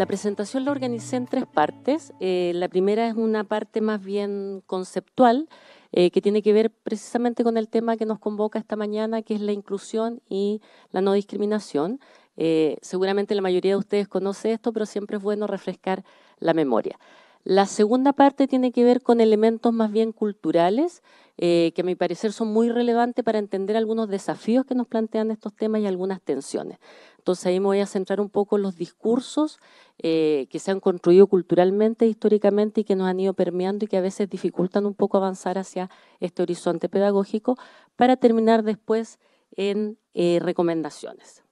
La presentación la organicé en 3 partes. La primera es una parte más bien conceptual, que tiene que ver precisamente con el tema que nos convoca esta mañana, que es la inclusión y la no discriminación. Seguramente la mayoría de ustedes conoce esto, pero siempre es bueno refrescar la memoria. La segunda parte tiene que ver con elementos más bien culturales, que a mi parecer son muy relevantes para entender algunos desafíos que nos plantean estos temas y algunas tensiones. Entonces ahí me voy a centrar un poco en los discursos que se han construido culturalmente, históricamente y que nos han ido permeando y que a veces dificultan un poco avanzar hacia este horizonte pedagógico, para terminar después en recomendaciones.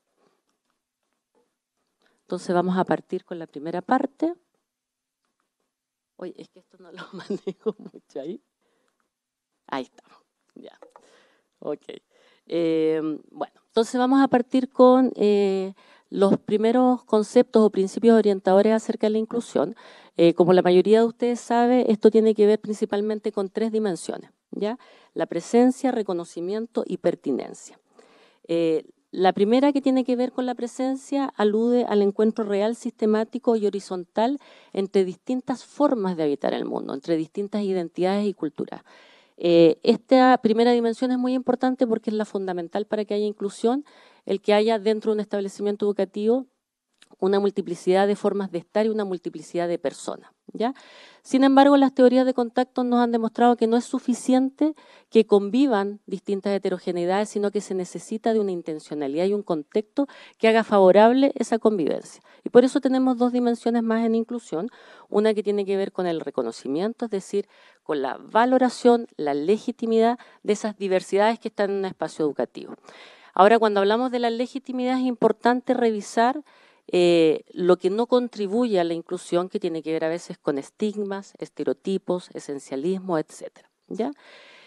Entonces vamos a partir con la primera parte. Oye, es que esto no lo manejo mucho ahí. Ahí estamos, ya. Ok. Bueno, entonces vamos a partir con los primeros conceptos o principios orientadores acerca de la inclusión. Como la mayoría de ustedes sabe, esto tiene que ver principalmente con 3 dimensiones, ¿ya? La presencia, reconocimiento y pertinencia. La primera, que tiene que ver con la presencia, alude al encuentro real, sistemático y horizontal entre distintas formas de habitar el mundo, entre distintas identidades y culturas. Esta primera dimensión es muy importante porque es la fundamental para que haya inclusión, el que haya dentro de un establecimiento educativo una multiplicidad de formas de estar y una multiplicidad de personas, ¿ya? Sin embargo, las teorías de contacto nos han demostrado que no es suficiente que convivan distintas heterogeneidades, sino que se necesita de una intencionalidad y un contexto que haga favorable esa convivencia. Y por eso tenemos 2 dimensiones más en inclusión, una que tiene que ver con el reconocimiento, es decir, con la valoración, la legitimidad de esas diversidades que están en un espacio educativo. Ahora, cuando hablamos de la legitimidad, es importante revisar lo que no contribuye a la inclusión, que tiene que ver a veces con estigmas, estereotipos, esencialismo, etcétera, ¿ya?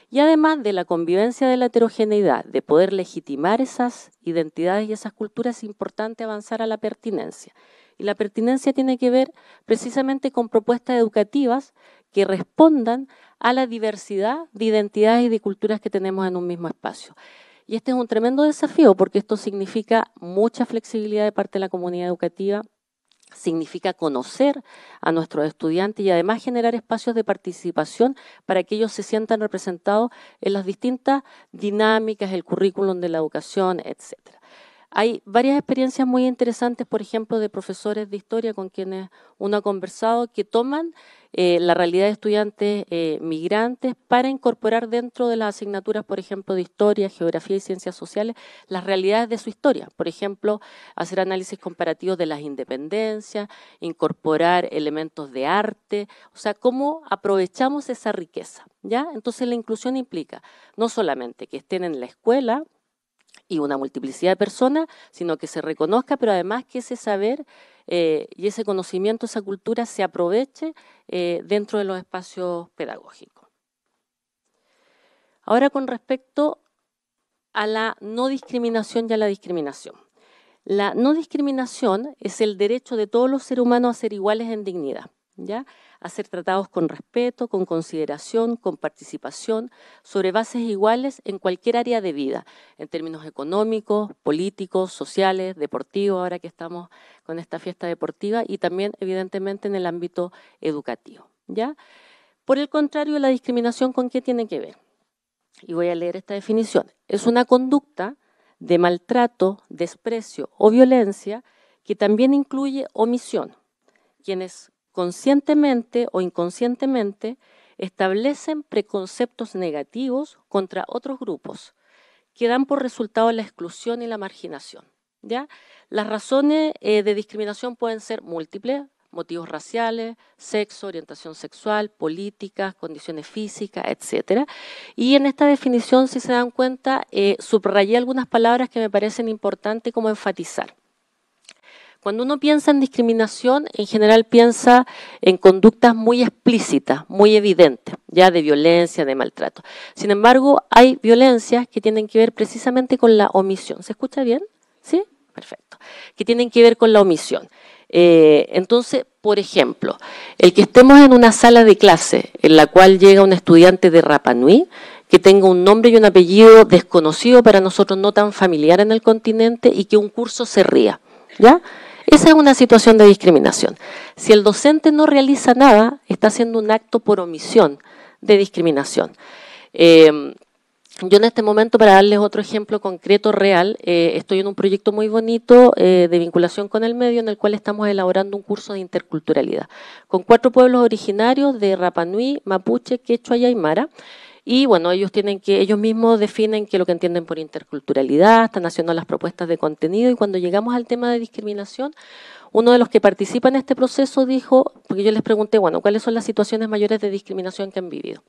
Y además de la convivencia de la heterogeneidad, de poder legitimar esas identidades y esas culturas, es importante avanzar a la pertinencia. Y la pertinencia tiene que ver precisamente con propuestas educativas que respondan a la diversidad de identidades y de culturas que tenemos en un mismo espacio. Y este es un tremendo desafío porque esto significa mucha flexibilidad de parte de la comunidad educativa, significa conocer a nuestros estudiantes y además generar espacios de participación para que ellos se sientan representados en las distintas dinámicas, el currículum de la educación, etcétera. Hay varias experiencias muy interesantes, por ejemplo, de profesores de historia con quienes uno ha conversado, que toman la realidad de estudiantes migrantes para incorporar dentro de las asignaturas, por ejemplo, de historia, geografía y ciencias sociales, las realidades de su historia. Por ejemplo, hacer análisis comparativos de las independencias, incorporar elementos de arte, o sea, cómo aprovechamos esa riqueza, ¿ya? Entonces la inclusión implica no solamente que estén en la escuela y una multiplicidad de personas, sino que se reconozca, pero además que ese saber y ese conocimiento, esa cultura se aproveche dentro de los espacios pedagógicos. Ahora, con respecto a la no discriminación y a la discriminación. La no discriminación es el derecho de todos los seres humanos a ser iguales en dignidad, ¿ya? A ser tratados con respeto, con consideración, con participación, sobre bases iguales en cualquier área de vida, en términos económicos, políticos, sociales, deportivos, ahora que estamos con esta fiesta deportiva, y también, evidentemente, en el ámbito educativo, ¿ya? Por el contrario, la discriminación, ¿con qué tiene que ver? Y voy a leer esta definición. Es una conducta de maltrato, desprecio o violencia que también incluye omisión, quienes conscientemente o inconscientemente establecen preconceptos negativos contra otros grupos que dan por resultado la exclusión y la marginación, ¿ya? Las razones de discriminación pueden ser múltiples: motivos raciales, sexo, orientación sexual, políticas, condiciones físicas, etcétera. Y en esta definición, si se dan cuenta, subrayé algunas palabras que me parecen importantes como enfatizar. Cuando uno piensa en discriminación, en general piensa en conductas muy explícitas, muy evidentes, ya de violencia, de maltrato. Sin embargo, hay violencias que tienen que ver precisamente con la omisión. ¿Se escucha bien? ¿Sí? Perfecto. Que tienen que ver con la omisión. Entonces, por ejemplo, el que estemos en una sala de clase en la cual llega un estudiante de Rapa Nui, que tenga un nombre y un apellido desconocido para nosotros, no tan familiar en el continente, y que un curso se ría, ¿ya? Esa es una situación de discriminación. Si el docente no realiza nada, está haciendo un acto por omisión de discriminación. Yo en este momento, para darles otro ejemplo concreto, real, estoy en un proyecto muy bonito de vinculación con el medio, en el cual estamos elaborando un curso de interculturalidad, con 4 pueblos originarios de Rapa Nui, Mapuche, Quechua y Aymara. Y bueno, ellos mismos definen qué es lo que entienden por interculturalidad, están haciendo las propuestas de contenido, y cuando llegamos al tema de discriminación, uno de los que participa en este proceso dijo, porque yo les pregunté, bueno, ¿cuáles son las situaciones mayores de discriminación que han vivido?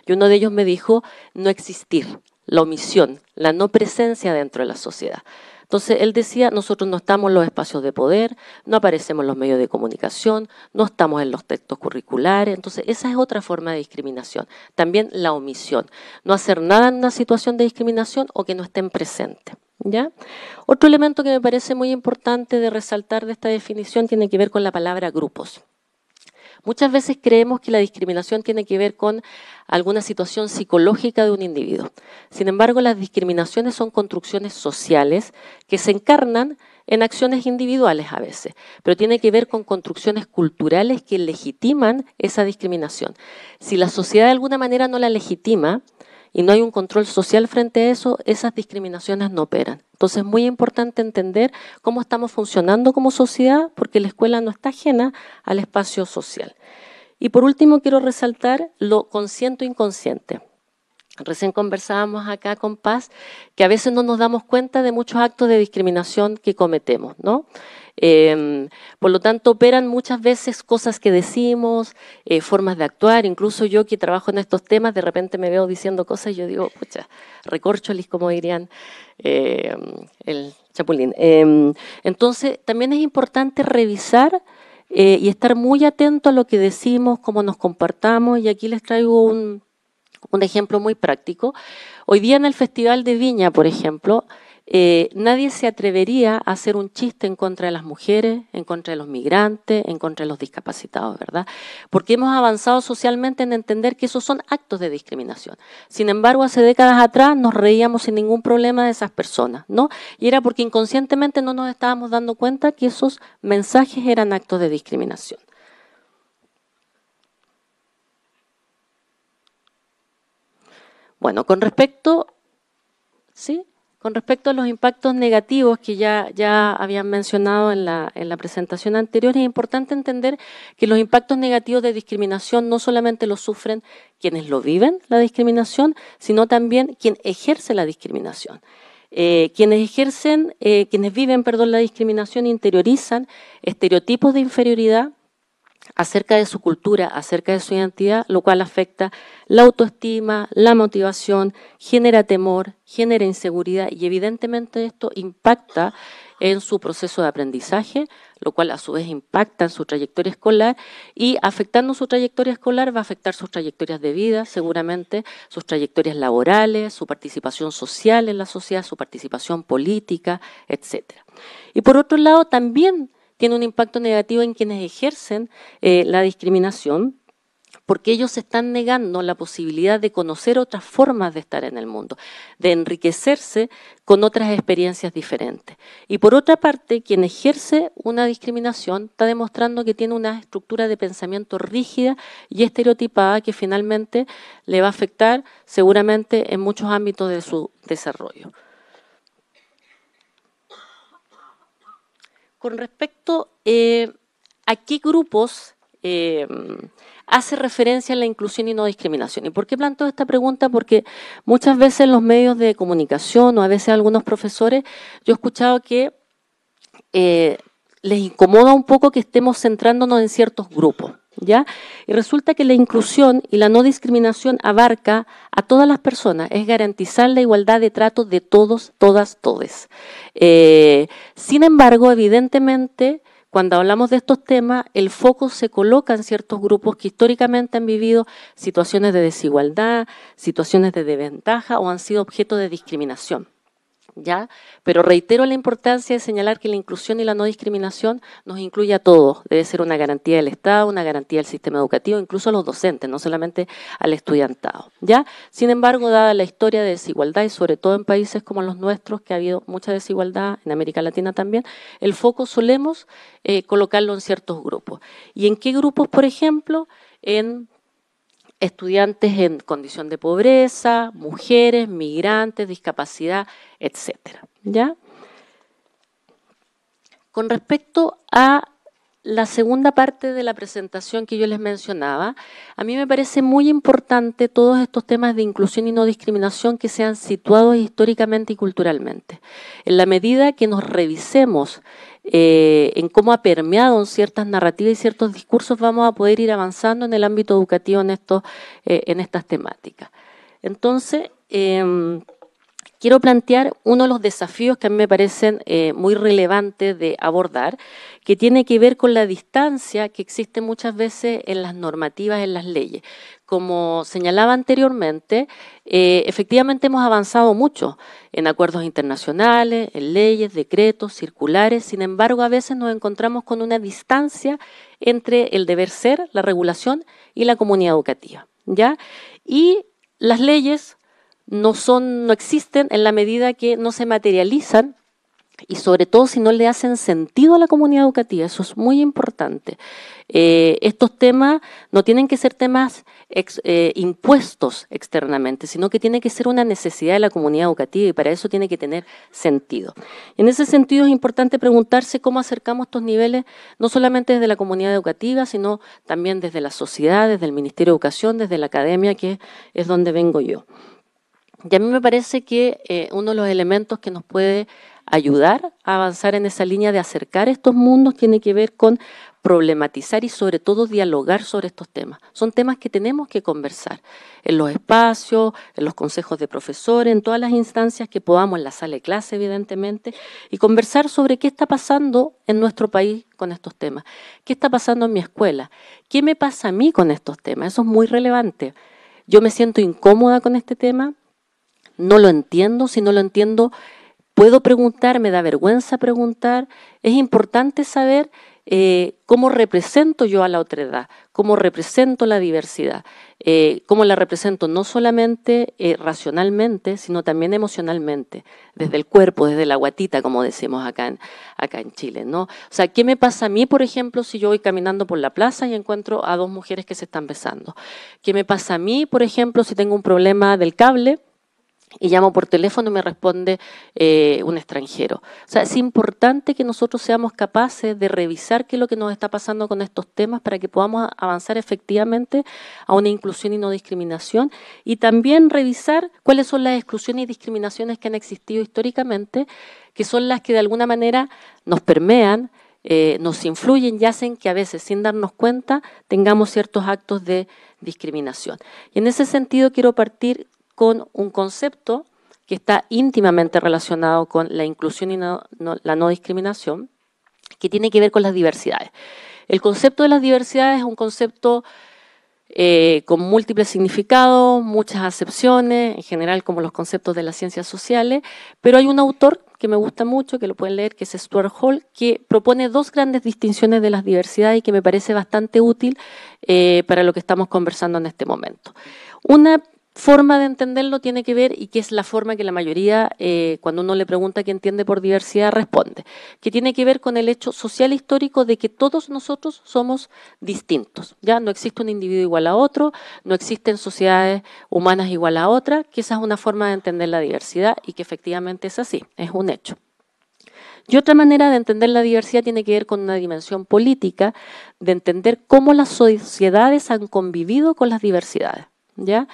Y uno de ellos me dijo, no existir, la omisión, la no presencia dentro de la sociedad. Entonces, él decía, nosotros no estamos en los espacios de poder, no aparecemos en los medios de comunicación, no estamos en los textos curriculares. Entonces, esa es otra forma de discriminación. También la omisión, no hacer nada en una situación de discriminación o que no estén presentes. ¿Ya? Otro elemento que me parece muy importante de resaltar de esta definición tiene que ver con la palabra grupos. Muchas veces creemos que la discriminación tiene que ver con alguna situación psicológica de un individuo. Sin embargo, las discriminaciones son construcciones sociales que se encarnan en acciones individuales a veces, pero tiene que ver con construcciones culturales que legitiman esa discriminación. Si la sociedad de alguna manera no la legitima y no hay un control social frente a eso, esas discriminaciones no operan. Entonces es muy importante entender cómo estamos funcionando como sociedad, porque la escuela no está ajena al espacio social. Y por último quiero resaltar lo consciente o inconsciente. Recién conversábamos acá con Paz que a veces no nos damos cuenta de muchos actos de discriminación que cometemos, ¿no? Por lo tanto, operan muchas veces cosas que decimos, formas de actuar. Incluso yo que trabajo en estos temas, de repente me veo diciendo cosas y yo digo, pucha, recorcholis, como dirían el chapulín. Entonces, también es importante revisar y estar muy atento a lo que decimos, cómo nos comportamos. Y aquí les traigo un ejemplo muy práctico. Hoy día en el Festival de Viña, por ejemplo, nadie se atrevería a hacer un chiste en contra de las mujeres, en contra de los migrantes, en contra de los discapacitados, ¿verdad? Porque hemos avanzado socialmente en entender que esos son actos de discriminación. Sin embargo, hace décadas atrás nos reíamos sin ningún problema de esas personas, ¿no? Y era porque inconscientemente no nos estábamos dando cuenta que esos mensajes eran actos de discriminación. Bueno, con respecto a los impactos negativos que ya habían mencionado en la presentación anterior, es importante entender que los impactos negativos de discriminación no solamente los sufren quienes lo viven, la discriminación, sino también quien ejerce la discriminación. Quienes viven la discriminación interiorizan estereotipos de inferioridad acerca de su cultura, acerca de su identidad, lo cual afecta la autoestima, la motivación, genera temor, genera inseguridad y evidentemente esto impacta en su proceso de aprendizaje, lo cual a su vez impacta en su trayectoria escolar y afectando su trayectoria escolar va a afectar sus trayectorias de vida, seguramente sus trayectorias laborales, su participación social en la sociedad, su participación política, etc. Y por otro lado también tiene un impacto negativo en quienes ejercen la discriminación, porque ellos se están negando la posibilidad de conocer otras formas de estar en el mundo, de enriquecerse con otras experiencias diferentes. Y por otra parte, quien ejerce una discriminación está demostrando que tiene una estructura de pensamiento rígida y estereotipada que finalmente le va a afectar seguramente en muchos ámbitos de su desarrollo. Con respecto a qué grupos hace referencia a la inclusión y no discriminación. ¿Y por qué planteo esta pregunta? Porque muchas veces en los medios de comunicación o a veces algunos profesores, yo he escuchado que les incomoda un poco que estemos centrándonos en ciertos grupos, ¿ya? Y resulta que la inclusión y la no discriminación abarca a todas las personas, es garantizar la igualdad de trato de todos, todas, todes. Sin embargo, evidentemente, cuando hablamos de estos temas, el foco se coloca en ciertos grupos que históricamente han vivido situaciones de desigualdad, situaciones de desventaja o han sido objeto de discriminación. ¿Ya? Pero reitero la importancia de señalar que la inclusión y la no discriminación nos incluye a todos. Debe ser una garantía del Estado, una garantía del sistema educativo, incluso a los docentes, no solamente al estudiantado. ¿Ya? Sin embargo, dada la historia de desigualdad y sobre todo en países como los nuestros, que ha habido mucha desigualdad, en América Latina también, el foco solemos colocarlo en ciertos grupos. ¿Y en qué grupos, por ejemplo? En estudiantes en condición de pobreza, mujeres, migrantes, discapacidad, etcétera. ¿Ya? Con respecto a la segunda parte de la presentación que yo les mencionaba, a mí me parece muy importante todos estos temas de inclusión y no discriminación que sean situados históricamente y culturalmente. En la medida que nos revisemos en cómo ha permeado en ciertas narrativas y ciertos discursos, vamos a poder ir avanzando en el ámbito educativo en estas temáticas. Entonces, quiero plantear uno de los desafíos que a mí me parecen muy relevantes de abordar, que tiene que ver con la distancia que existe muchas veces en las normativas, en las leyes. Como señalaba anteriormente, efectivamente hemos avanzado mucho en acuerdos internacionales, en leyes, decretos, circulares. Sin embargo, a veces nos encontramos con una distancia entre el deber ser, la regulación y la comunidad educativa, ¿ya? Y las leyes no existen en la medida que no se materializan y sobre todo si no le hacen sentido a la comunidad educativa. Eso es muy importante. Estos temas no tienen que ser temas impuestos externamente, sino que tiene que ser una necesidad de la comunidad educativa y para eso tiene que tener sentido. En ese sentido es importante preguntarse cómo acercamos estos niveles, no solamente desde la comunidad educativa, sino también desde la sociedad, desde el Ministerio de Educación, desde la academia, que es donde vengo yo. Y a mí me parece que uno de los elementos que nos puede ayudar a avanzar en esa línea de acercar estos mundos tiene que ver con problematizar y sobre todo dialogar sobre estos temas. Son temas que tenemos que conversar en los espacios, en los consejos de profesores, en todas las instancias que podamos, en la sala de clase evidentemente, y conversar sobre qué está pasando en nuestro país con estos temas, qué está pasando en mi escuela, qué me pasa a mí con estos temas. Eso es muy relevante. Yo me siento incómoda con este tema. No lo entiendo, si no lo entiendo, puedo preguntar, me da vergüenza preguntar. Es importante saber cómo represento yo a la otredad, cómo represento la diversidad, cómo la represento no solamente racionalmente, sino también emocionalmente, desde el cuerpo, desde la guatita, como decimos acá en Chile, ¿no? O sea, ¿qué me pasa a mí, por ejemplo, si yo voy caminando por la plaza y encuentro a dos mujeres que se están besando? ¿Qué me pasa a mí, por ejemplo, si tengo un problema del cable y llamo por teléfono y me responde un extranjero? O sea, es importante que nosotros seamos capaces de revisar qué es lo que nos está pasando con estos temas para que podamos avanzar efectivamente a una inclusión y no discriminación, y también revisar cuáles son las exclusiones y discriminaciones que han existido históricamente, que son las que de alguna manera nos permean, nos influyen y hacen que a veces, sin darnos cuenta, tengamos ciertos actos de discriminación. Y en ese sentido quiero partir con un concepto que está íntimamente relacionado con la inclusión y la no discriminación, que tiene que ver con las diversidades. El concepto de las diversidades es un concepto con múltiples significados, muchas acepciones, en general como los conceptos de las ciencias sociales, pero hay un autor que me gusta mucho, que lo pueden leer, que es Stuart Hall, que propone dos grandes distinciones de las diversidades y que me parece bastante útil para lo que estamos conversando en este momento. Una forma de entenderlo tiene que ver, y que es la forma que la mayoría, cuando uno le pregunta qué entiende por diversidad, responde, que tiene que ver con el hecho social histórico de que todos nosotros somos distintos. Ya no existe un individuo igual a otro, no existen sociedades humanas igual a otras, que esa es una forma de entender la diversidad y que efectivamente es así, es un hecho. Y otra manera de entender la diversidad tiene que ver con una dimensión política, de entender cómo las sociedades han convivido con las diversidades, ¿ya?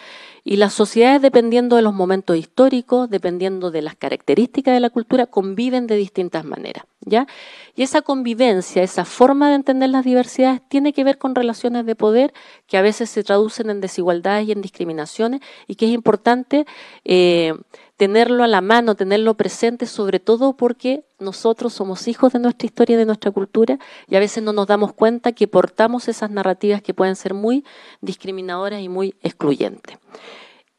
Y las sociedades, dependiendo de los momentos históricos, dependiendo de las características de la cultura, conviven de distintas maneras, ¿ya? Y esa convivencia, esa forma de entender las diversidades tiene que ver con relaciones de poder que a veces se traducen en desigualdades y en discriminaciones, y que es importante tenerlo a la mano, tenerlo presente, sobre todo porque nosotros somos hijos de nuestra historia y de nuestra cultura, y a veces no nos damos cuenta que portamos esas narrativas que pueden ser muy discriminadoras y muy excluyentes.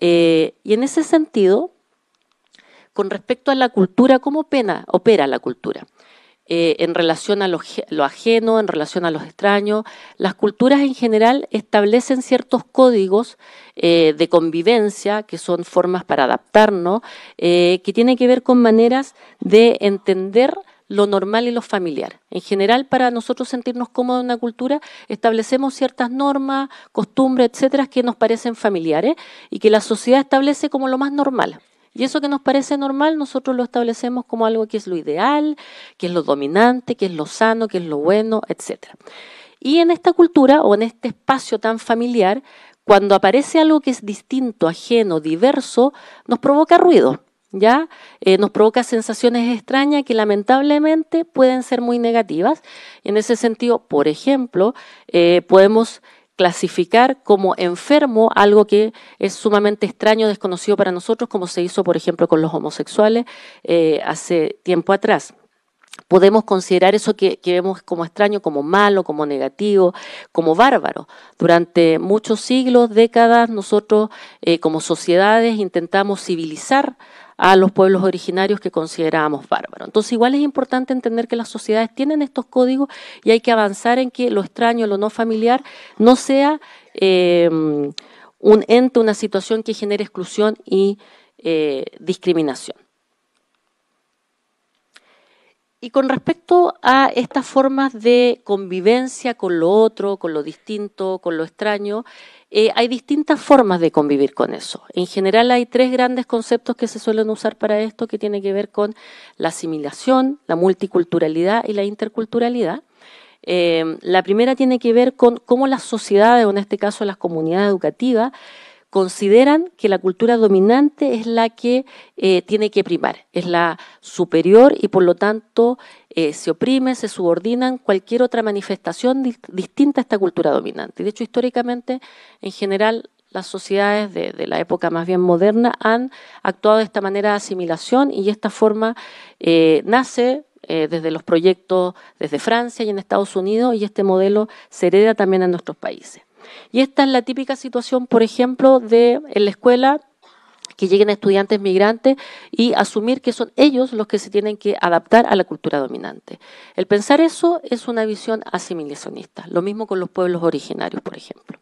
Y en ese sentido, con respecto a la cultura, ¿cómo opera la cultura? En relación a lo ajeno, en relación a los extraños. Las culturas en general establecen ciertos códigos de convivencia, que son formas para adaptarnos, que tienen que ver con maneras de entender lo normal y lo familiar. En general, para nosotros sentirnos cómodos en una cultura, establecemos ciertas normas, costumbres, etcétera, que nos parecen familiares y que la sociedad establece como lo más normal. Y eso que nos parece normal, nosotros lo establecemos como algo que es lo ideal, que es lo dominante, que es lo sano, que es lo bueno, etc. Y en esta cultura o en este espacio tan familiar, cuando aparece algo que es distinto, ajeno, diverso, nos provoca ruido, ¿ya? Nos provoca sensaciones extrañas que lamentablemente pueden ser muy negativas. En ese sentido, por ejemplo, podemos clasificar como enfermo algo que es sumamente extraño, desconocido para nosotros, como se hizo, por ejemplo, con los homosexuales hace tiempo atrás. Podemos considerar eso que vemos como extraño, como malo, como negativo, como bárbaro. Durante muchos siglos, décadas, nosotros como sociedades intentamos civilizar a los pueblos originarios que considerábamos bárbaros. Entonces, igual es importante entender que las sociedades tienen estos códigos y hay que avanzar en que lo extraño, lo no familiar, no sea un ente, una situación que genere exclusión y discriminación. Y con respecto a estas formas de convivencia con lo otro, con lo distinto, con lo extraño, hay distintas formas de convivir con eso. En general hay tres grandes conceptos que se suelen usar para esto, que tienen que ver con la asimilación, la multiculturalidad y la interculturalidad. La primera tiene que ver con cómo las sociedades, o en este caso las comunidades educativas, consideran que la cultura dominante es la que tiene que primar, es la superior y por lo tanto se oprime, se subordinan cualquier otra manifestación distinta a esta cultura dominante. De hecho, históricamente, en general, las sociedades de la época más bien moderna han actuado de esta manera de asimilación y esta forma nace desde los proyectos desde Francia y en Estados Unidos y este modelo se hereda también en nuestros países. Y esta es la típica situación, por ejemplo, en la escuela, que lleguen estudiantes migrantes y asumir que son ellos los que se tienen que adaptar a la cultura dominante. El pensar eso es una visión asimilacionista, lo mismo con los pueblos originarios, por ejemplo.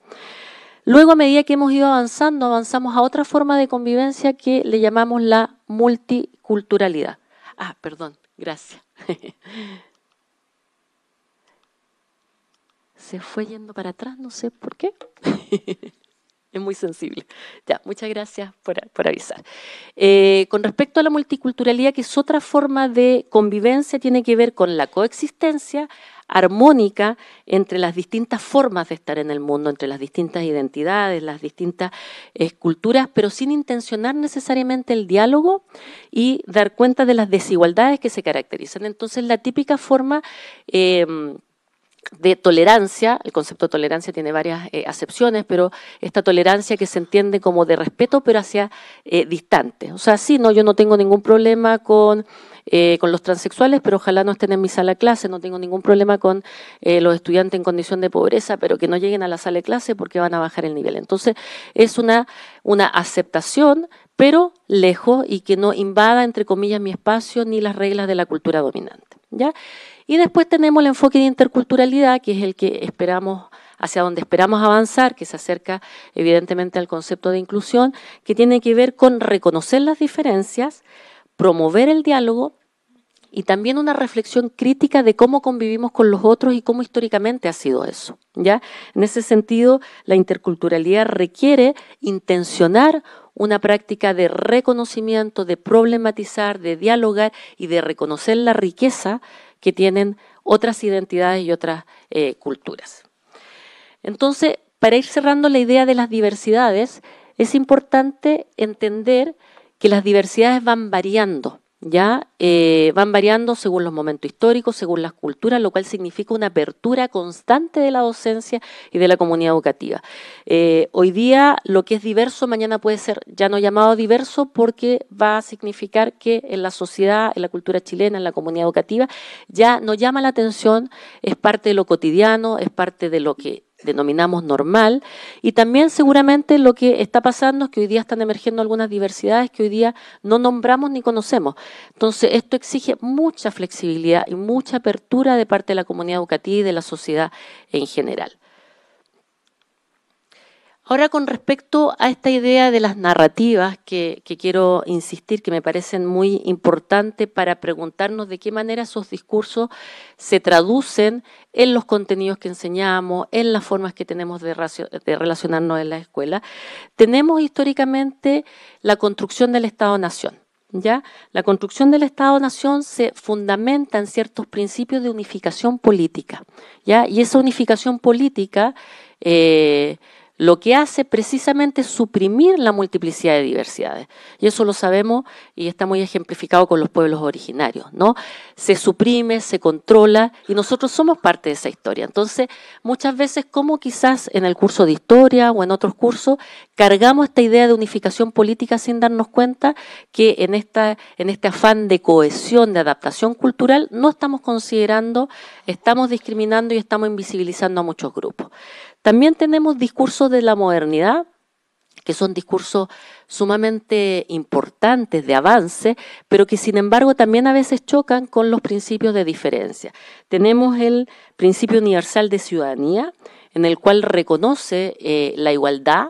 Luego, a medida que hemos ido avanzando, avanzamos a otra forma de convivencia que le llamamos la multiculturalidad. Perdón, gracias. Se fue yendo para atrás, no sé por qué. Es muy sensible. Ya, muchas gracias por avisar. Con respecto a la multiculturalidad, que es otra forma de convivencia, tiene que ver con la coexistencia armónica entre las distintas formas de estar en el mundo, entre las distintas identidades, las distintas culturas, pero sin intencionar necesariamente el diálogo y dar cuenta de las desigualdades que se caracterizan. Entonces, la típica forma de tolerancia, el concepto de tolerancia tiene varias acepciones, pero esta tolerancia que se entiende como de respeto, pero hacia distante. O sea, sí, no, yo no tengo ningún problema con los transexuales, pero ojalá no estén en mi sala de clase, no tengo ningún problema con los estudiantes en condición de pobreza, pero que no lleguen a la sala de clase porque van a bajar el nivel. Entonces, es una aceptación, pero lejos y que no invada, entre comillas, mi espacio ni las reglas de la cultura dominante, ¿ya? Y después tenemos el enfoque de interculturalidad, que es el que esperamos, hacia donde esperamos avanzar, que se acerca evidentemente al concepto de inclusión, que tiene que ver con reconocer las diferencias, promover el diálogo y también una reflexión crítica de cómo convivimos con los otros y cómo históricamente ha sido eso, ¿ya? En ese sentido, la interculturalidad requiere intencionar una práctica de reconocimiento, de problematizar, de dialogar y de reconocer la riqueza que tienen otras identidades y otras culturas. Entonces, para ir cerrando la idea de las diversidades, es importante entender que las diversidades van variando, ¿ya? Van variando según los momentos históricos, según las culturas, lo cual significa una apertura constante de la docencia y de la comunidad educativa. Hoy día lo que es diverso mañana puede ser ya no llamado diverso porque va a significar que en la sociedad, en la cultura chilena, en la comunidad educativa, ya no llama la atención, es parte de lo cotidiano, es parte de lo que denominamos normal, y también seguramente lo que está pasando es que hoy día están emergiendo algunas diversidades que hoy día no nombramos ni conocemos. Entonces, esto exige mucha flexibilidad y mucha apertura de parte de la comunidad educativa y de la sociedad en general. Ahora, con respecto a esta idea de las narrativas que quiero insistir, que me parecen muy importantes para preguntarnos de qué manera esos discursos se traducen en los contenidos que enseñamos, en las formas que tenemos de relacionarnos en la escuela. Tenemos históricamente la construcción del Estado-Nación. ¿Ya? La construcción del Estado-Nación se fundamenta en ciertos principios de unificación política, ¿ya? Y esa unificación política lo que hace precisamente es suprimir la multiplicidad de diversidades. Y eso lo sabemos y está muy ejemplificado con los pueblos originarios, ¿no? Se suprime, se controla y nosotros somos parte de esa historia. Entonces, muchas veces, como quizás en el curso de historia o en otros cursos, cargamos esta idea de unificación política sin darnos cuenta que en este afán de cohesión, de adaptación cultural, no estamos considerando, estamos discriminando y estamos invisibilizando a muchos grupos. También tenemos discursos de la modernidad, que son discursos sumamente importantes de avance, pero que sin embargo también a veces chocan con los principios de diferencia. Tenemos el principio universal de ciudadanía, en el cual reconoce la igualdad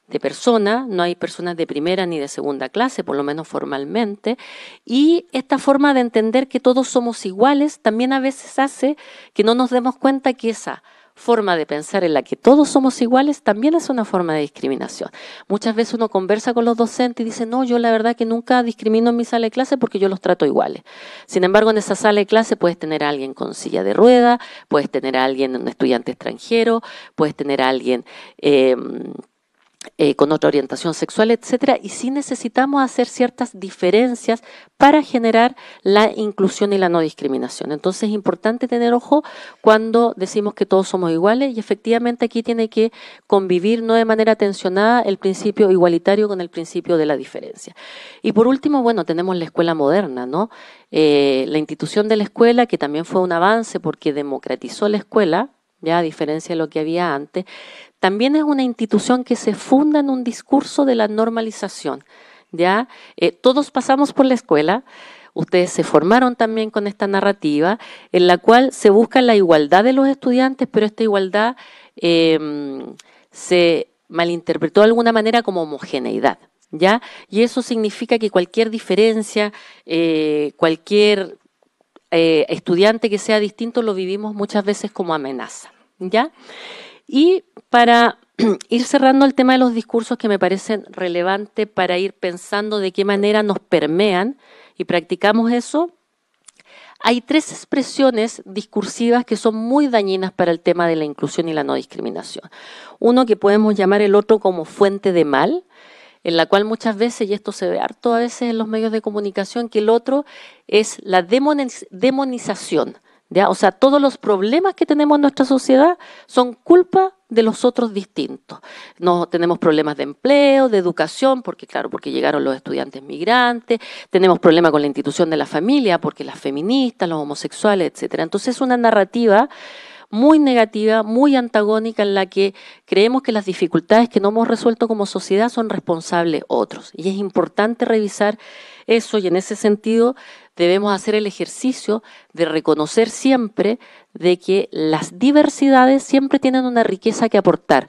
de personas, no hay personas de primera ni de segunda clase, por lo menos formalmente, y esta forma de entender que todos somos iguales también a veces hace que no nos demos cuenta que esa forma de pensar en la que todos somos iguales también es una forma de discriminación. Muchas veces uno conversa con los docentes y dice, no, yo la verdad que nunca discrimino en mi sala de clase porque yo los trato iguales. Sin embargo, en esa sala de clase puedes tener a alguien con silla de rueda, puedes tener a alguien, un estudiante extranjero, puedes tener a alguien con otra orientación sexual, etcétera, y sí necesitamos hacer ciertas diferencias para generar la inclusión y la no discriminación. Entonces es importante tener ojo cuando decimos que todos somos iguales y efectivamente aquí tiene que convivir no de manera tensionada el principio igualitario con el principio de la diferencia. Y por último, bueno, tenemos la escuela moderna, ¿no? La institución de la escuela, que también fue un avance porque democratizó la escuela, ya a diferencia de lo que había antes, también es una institución que se funda en un discurso de la normalización. ¿Ya? Todos pasamos por la escuela, ustedes se formaron también con esta narrativa en la cual se busca la igualdad de los estudiantes, pero esta igualdad se malinterpretó de alguna manera como homogeneidad. ¿Ya? Y eso significa que cualquier diferencia, cualquier estudiante que sea distinto lo vivimos muchas veces como amenaza. ¿Ya? Y para ir cerrando el tema de los discursos que me parecen relevantes para ir pensando de qué manera nos permean y practicamos eso, hay 3 expresiones discursivas que son muy dañinas para el tema de la inclusión y la no discriminación. Uno que podemos llamar el otro como fuente de mal, en la cual muchas veces, y esto se ve harto a veces en los medios de comunicación, que el otro es la demonización. ¿Ya? O sea, todos los problemas que tenemos en nuestra sociedad son culpa de los otros distintos. No tenemos problemas de empleo, de educación, porque claro, porque llegaron los estudiantes migrantes, tenemos problemas con la institución de la familia, porque las feministas, los homosexuales, etcétera. Entonces es una narrativa muy negativa, muy antagónica, en la que creemos que las dificultades que no hemos resuelto como sociedad son responsables otros. Y es importante revisar eso, y en ese sentido debemos hacer el ejercicio de reconocer siempre de que las diversidades siempre tienen una riqueza que aportar.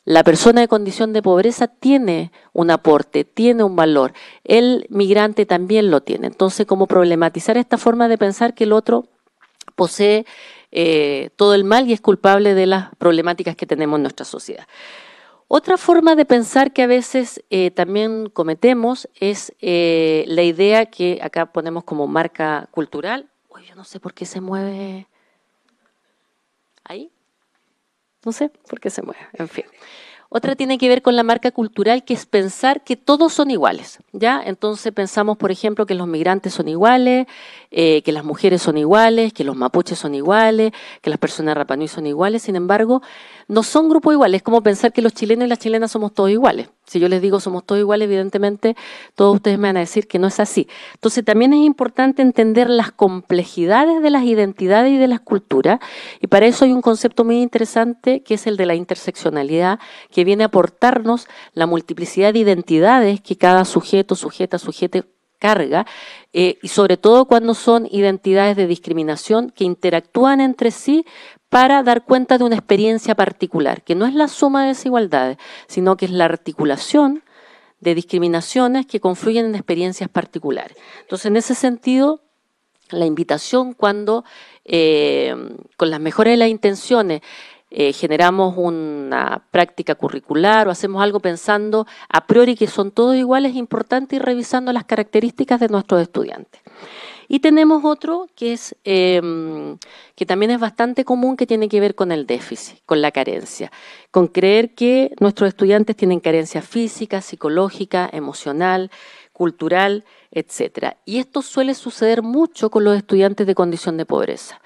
La persona de condición de pobreza tiene un aporte, tiene un valor. El migrante también lo tiene. Entonces, ¿cómo problematizar esta forma de pensar que el otro posee todo el mal y es culpable de las problemáticas que tenemos en nuestra sociedad? Otra forma de pensar que a veces también cometemos es la idea que acá ponemos como marca cultural. Uy, yo no sé por qué se mueve ahí. No sé por qué se mueve, en fin. Otra tiene que ver con la marca cultural, que es pensar que todos son iguales, ¿ya? Entonces pensamos, por ejemplo, que los migrantes son iguales, que las mujeres son iguales, que los mapuches son iguales, que las personas Rapa Nui son iguales. Sin embargo, no son grupos iguales. Es como pensar que los chilenos y las chilenas somos todos iguales. Si yo les digo somos todos iguales, evidentemente todos ustedes me van a decir que no es así. Entonces también es importante entender las complejidades de las identidades y de las culturas, y para eso hay un concepto muy interesante que es el de la interseccionalidad, que viene a aportarnos la multiplicidad de identidades que cada sujeto, sujeta, sujete carga, y sobre todo cuando son identidades de discriminación que interactúan entre sí para dar cuenta de una experiencia particular, que no es la suma de desigualdades, sino que es la articulación de discriminaciones que confluyen en experiencias particulares. Entonces, en ese sentido, la invitación cuando, con las mejores de las intenciones, generamos una práctica curricular o hacemos algo pensando a priori que son todos iguales, es importante ir revisando las características de nuestros estudiantes. Y tenemos otro que es que también es bastante común, que tiene que ver con el déficit, con la carencia, con creer que nuestros estudiantes tienen carencia física, psicológica, emocional, cultural, etcétera. Y esto suele suceder mucho con los estudiantes de condición de pobreza.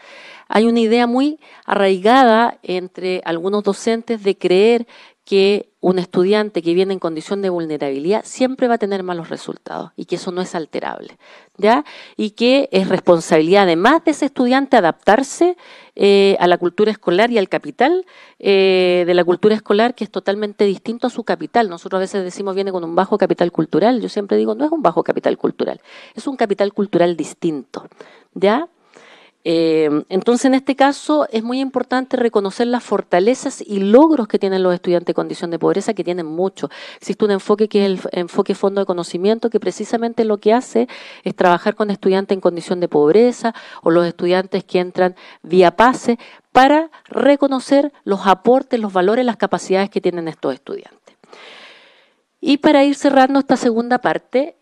Hay una idea muy arraigada entre algunos docentes de creer que un estudiante que viene en condición de vulnerabilidad siempre va a tener malos resultados y que eso no es alterable, ¿ya? Y que es responsabilidad además de ese estudiante adaptarse a la cultura escolar y al capital de la cultura escolar, que es totalmente distinto a su capital. Nosotros a veces decimos viene con un bajo capital cultural. Yo siempre digo no es un bajo capital cultural, es un capital cultural distinto, ¿ya? Entonces, en este caso, es muy importante reconocer las fortalezas y logros que tienen los estudiantes de condición de pobreza, que tienen mucho. Existe un enfoque que es el enfoque fondo de conocimiento, que precisamente lo que hace es trabajar con estudiantes en condición de pobreza o los estudiantes que entran vía PASE para reconocer los aportes, los valores, las capacidades que tienen estos estudiantes. Y para ir cerrando esta segunda parte,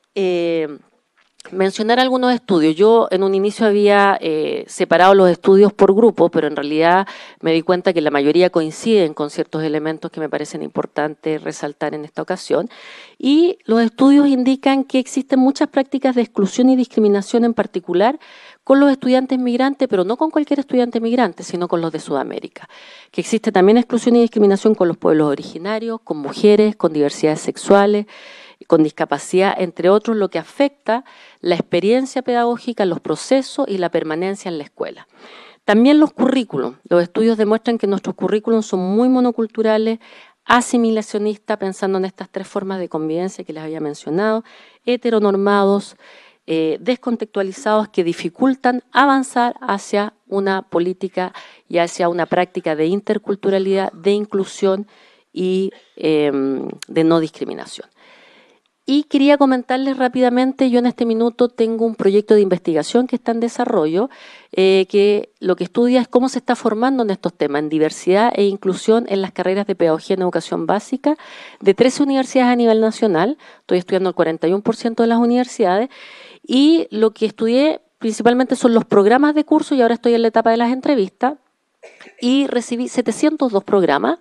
mencionar algunos estudios. Yo en un inicio había separado los estudios por grupo, pero en realidad me di cuenta que la mayoría coinciden con ciertos elementos que me parecen importantes resaltar en esta ocasión. Y los estudios indican que existen muchas prácticas de exclusión y discriminación, en particular con los estudiantes migrantes, pero no con cualquier estudiante migrante, sino con los de Sudamérica. Que existe también exclusión y discriminación con los pueblos originarios, con mujeres, con diversidades sexuales, con discapacidad, entre otros, lo que afecta la experiencia pedagógica, los procesos y la permanencia en la escuela. También los currículums. Los estudios demuestran que nuestros currículums son muy monoculturales, asimilacionistas, pensando en estas tres formas de convivencia que les había mencionado, heteronormados, descontextualizados, que dificultan avanzar hacia una política y hacia una práctica de interculturalidad, de inclusión y de no discriminación. Y quería comentarles rápidamente, yo en este minuto tengo un proyecto de investigación que está en desarrollo, que lo que estudia es cómo se está formando en estos temas, en diversidad e inclusión en las carreras de pedagogía en educación básica, de 13 universidades a nivel nacional. Estoy estudiando el 41% de las universidades, y lo que estudié principalmente son los programas de curso, y ahora estoy en la etapa de las entrevistas, y recibí 702 programas.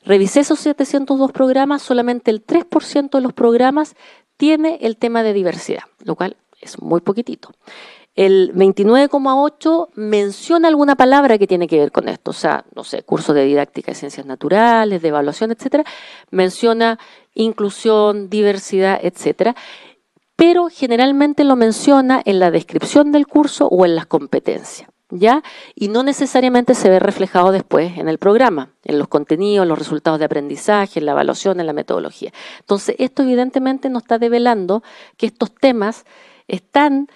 Revisé esos 702 programas, solamente el 3% de los programas tiene el tema de diversidad, lo cual es muy poquitito. El 29,8% menciona alguna palabra que tiene que ver con esto, o sea, no sé, cursos de didáctica de ciencias naturales, de evaluación, etcétera, menciona inclusión, diversidad, etcétera, pero generalmente lo menciona en la descripción del curso o en las competencias, ¿ya? Y no necesariamente se ve reflejado después en el programa, en los contenidos, en los resultados de aprendizaje, en la evaluación, en la metodología. Entonces, esto evidentemente nos está develando que estos temas están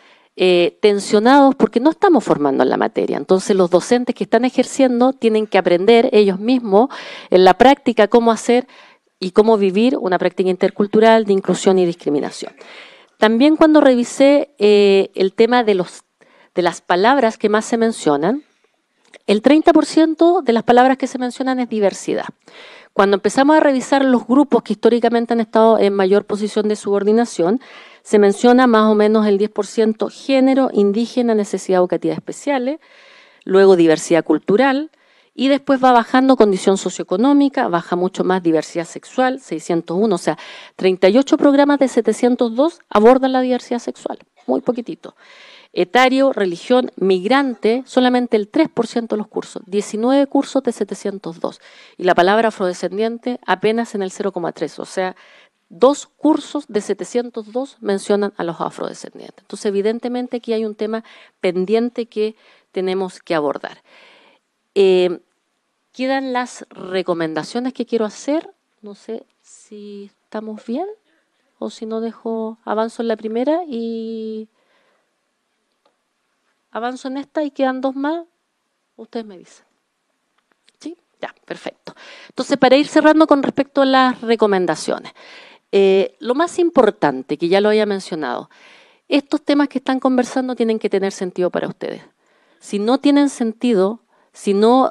tensionados porque no estamos formando en la materia. Entonces, los docentes que están ejerciendo tienen que aprender ellos mismos en la práctica cómo hacer y cómo vivir una práctica intercultural de inclusión y discriminación. También cuando revisé el tema de las palabras que más se mencionan, el 30% de las palabras que se mencionan es diversidad. Cuando empezamos a revisar los grupos que históricamente han estado en mayor posición de subordinación, se menciona más o menos el 10% género, indígena, necesidades educativas especiales, luego diversidad cultural, y después va bajando condición socioeconómica, baja mucho más diversidad sexual, 601, o sea, 38 programas de 702 abordan la diversidad sexual, muy poquitito. Etario, religión, migrante, solamente el 3% de los cursos, 19 cursos de 702. Y la palabra afrodescendiente apenas en el 0,3, o sea, 2 cursos de 702 mencionan a los afrodescendientes. Entonces, evidentemente aquí hay un tema pendiente que tenemos que abordar. Quedan las recomendaciones que quiero hacer. No sé si estamos bien o si no avanzo en la primera y avanzo en esta y quedan 2 más. Ustedes me dicen. ¿Sí? Ya, perfecto. Entonces, para ir cerrando con respecto a las recomendaciones. Lo más importante, que ya lo había mencionado, estos temas que están conversando tienen que tener sentido para ustedes. Si no tienen sentido, si no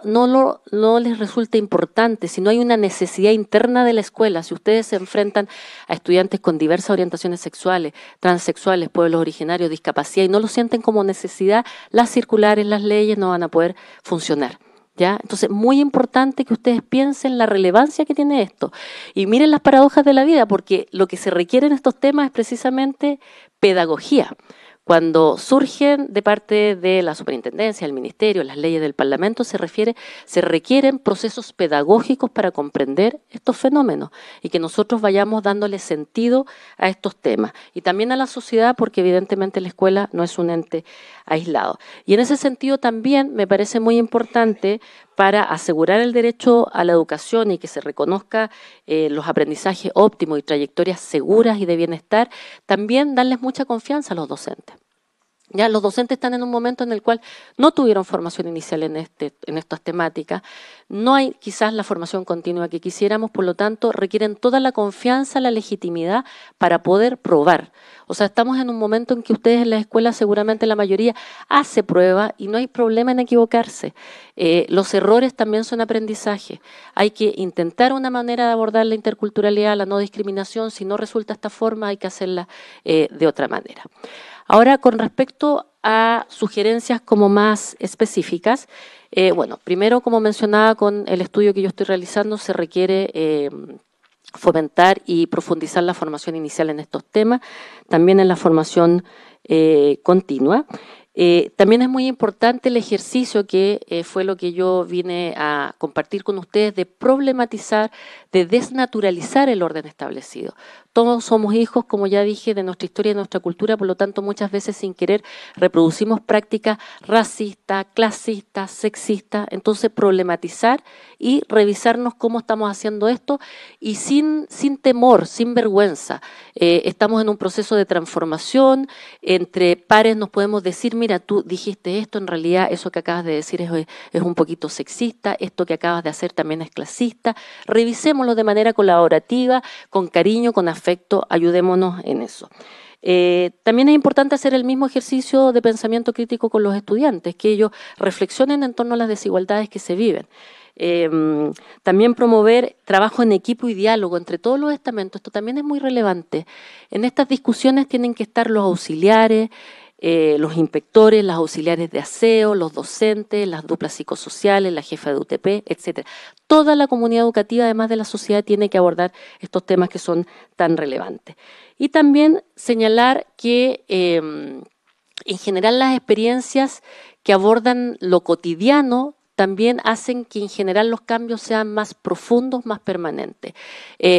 les resulta importante, si no hay una necesidad interna de la escuela, si ustedes se enfrentan a estudiantes con diversas orientaciones sexuales, transexuales, pueblos originarios, discapacidad, y no lo sienten como necesidad, las circulares, las leyes no van a poder funcionar. ¿Ya? Entonces, muy importante que ustedes piensen la relevancia que tiene esto. Y miren las paradojas de la vida, porque lo que se requiere en estos temas es precisamente pedagogía. Cuando surgen de parte de la superintendencia, el ministerio, las leyes del Parlamento, se requieren procesos pedagógicos para comprender estos fenómenos y que nosotros vayamos dándole sentido a estos temas. Y también a la sociedad, porque evidentemente la escuela no es un ente aislado. Y en ese sentido también me parece muy importante, para asegurar el derecho a la educación y que se reconozca los aprendizajes óptimos y trayectorias seguras y de bienestar, también darles mucha confianza a los docentes. Ya, los docentes están en un momento en el cual no tuvieron formación inicial en estas temáticas, no hay quizás la formación continua que quisiéramos, por lo tanto requieren toda la confianza, la legitimidad para poder probar. O sea, estamos en un momento en que ustedes en la escuela, seguramente la mayoría, hace prueba y no hay problema en equivocarse. Los errores también son aprendizaje. Hay que intentar una manera de abordar la interculturalidad, la no discriminación. Si no resulta esta forma, hay que hacerla de otra manera. Ahora, con respecto a sugerencias como más específicas, bueno, primero, como mencionaba con el estudio que yo estoy realizando, se requiere fomentar y profundizar la formación inicial en estos temas, también en la formación continua. También es muy importante el ejercicio que fue lo que yo vine a compartir con ustedes, de problematizar, de desnaturalizar el orden establecido. Todos somos hijos, como ya dije, de nuestra historia y de nuestra cultura, por lo tanto muchas veces sin querer reproducimos prácticas racistas, clasistas, sexistas. Entonces problematizar y revisarnos cómo estamos haciendo esto y sin temor, sin vergüenza. Estamos en un proceso de transformación, entre pares nos podemos decir, mira, tú dijiste esto, en realidad eso que acabas de decir es un poquito sexista, esto que acabas de hacer también es clasista. Revisémoslo de manera colaborativa, con cariño, con afecto, ayudémonos en eso. También es importante hacer el mismo ejercicio de pensamiento crítico con los estudiantes, que ellos reflexionen en torno a las desigualdades que se viven. También promover trabajo en equipo y diálogo entre todos los estamentos. Esto también es muy relevante. En estas discusiones tienen que estar los auxiliares, los inspectores, las auxiliares de aseo, los docentes, las duplas psicosociales, la jefa de UTP, etc. Toda la comunidad educativa, además de la sociedad, tiene que abordar estos temas que son tan relevantes. Y también señalar que en general las experiencias que abordan lo cotidiano también hacen que en general los cambios sean más profundos, más permanentes.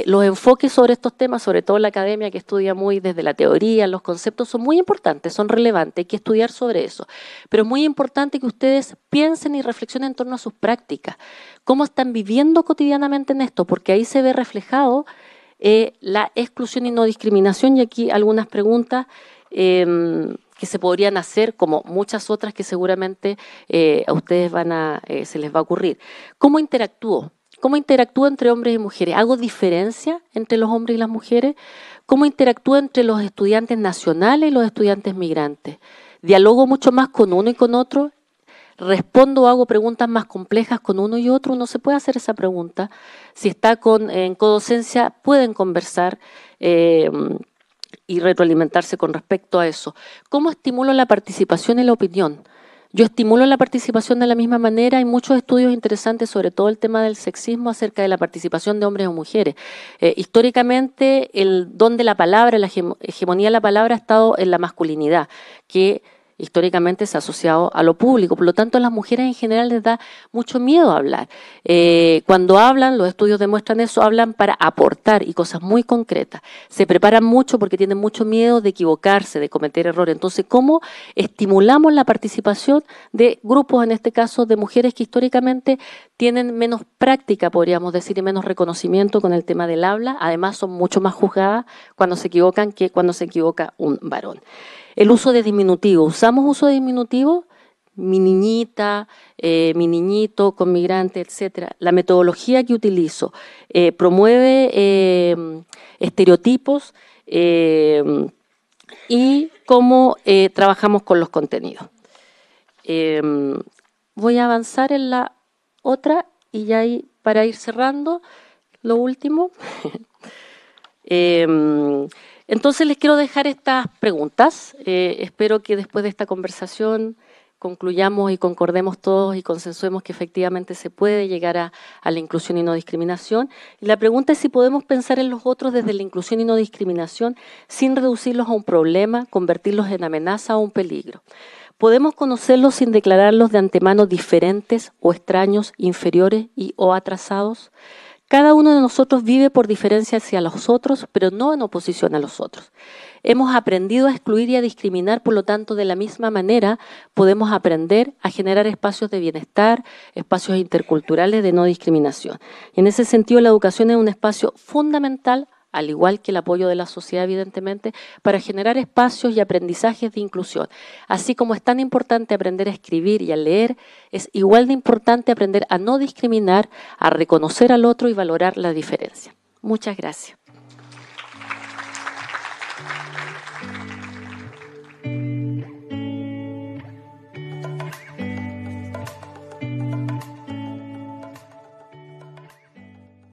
Los enfoques sobre estos temas, sobre todo la academia que estudia muy desde la teoría, los conceptos son muy importantes, son relevantes, hay que estudiar sobre eso. Pero es muy importante que ustedes piensen y reflexionen en torno a sus prácticas, cómo están viviendo cotidianamente en esto, porque ahí se ve reflejado la exclusión y no discriminación, y aquí algunas preguntas que se podrían hacer, como muchas otras que seguramente a ustedes se les va a ocurrir. ¿Cómo interactúo? ¿Cómo interactúo entre hombres y mujeres? ¿Hago diferencia entre los hombres y las mujeres? ¿Cómo interactúo entre los estudiantes nacionales y los estudiantes migrantes? ¿Dialogo mucho más con uno y con otro? ¿Respondo o hago preguntas más complejas con uno y otro? No se puede hacer esa pregunta. Si está en codocencia, pueden conversar y retroalimentarse con respecto a eso. ¿Cómo estimulo la participación y la opinión? Yo estimulo la participación de la misma manera. Hay muchos estudios interesantes sobre todo el tema del sexismo acerca de la participación de hombres o mujeres. Históricamente, el don de la palabra, la hegemonía de la palabra ha estado en la masculinidad, que históricamente se ha asociado a lo público. Por lo tanto, a las mujeres en general les da mucho miedo hablar. Cuando hablan, los estudios demuestran eso, hablan para aportar y cosas muy concretas. Se preparan mucho porque tienen mucho miedo de equivocarse, de cometer errores. Entonces, ¿cómo estimulamos la participación de grupos, en este caso, de mujeres que históricamente tienen menos práctica, podríamos decir, y menos reconocimiento con el tema del habla? Además, son mucho más juzgadas cuando se equivocan que cuando se equivoca un varón. El uso de diminutivo. ¿Usamos uso de diminutivo? Mi niñita, mi niñito, conmigrante, etcétera. La metodología que utilizo promueve estereotipos y cómo trabajamos con los contenidos. Voy a avanzar en la otra y ya ahí, para ir cerrando, lo último. Entonces les quiero dejar estas preguntas. Espero que después de esta conversación concluyamos y concordemos todos y consensuemos que efectivamente se puede llegar a la inclusión y no discriminación. Y la pregunta es si podemos pensar en los otros desde la inclusión y no discriminación sin reducirlos a un problema, convertirlos en amenaza o un peligro. ¿Podemos conocerlos sin declararlos de antemano diferentes o extraños, inferiores o atrasados? Cada uno de nosotros vive por diferencia hacia los otros, pero no en oposición a los otros. Hemos aprendido a excluir y a discriminar, por lo tanto, de la misma manera podemos aprender a generar espacios de bienestar, espacios interculturales de no discriminación. Y en ese sentido, la educación es un espacio fundamental, al igual que el apoyo de la sociedad, evidentemente, para generar espacios y aprendizajes de inclusión. Así como es tan importante aprender a escribir y a leer, es igual de importante aprender a no discriminar, a reconocer al otro y valorar la diferencia. Muchas gracias.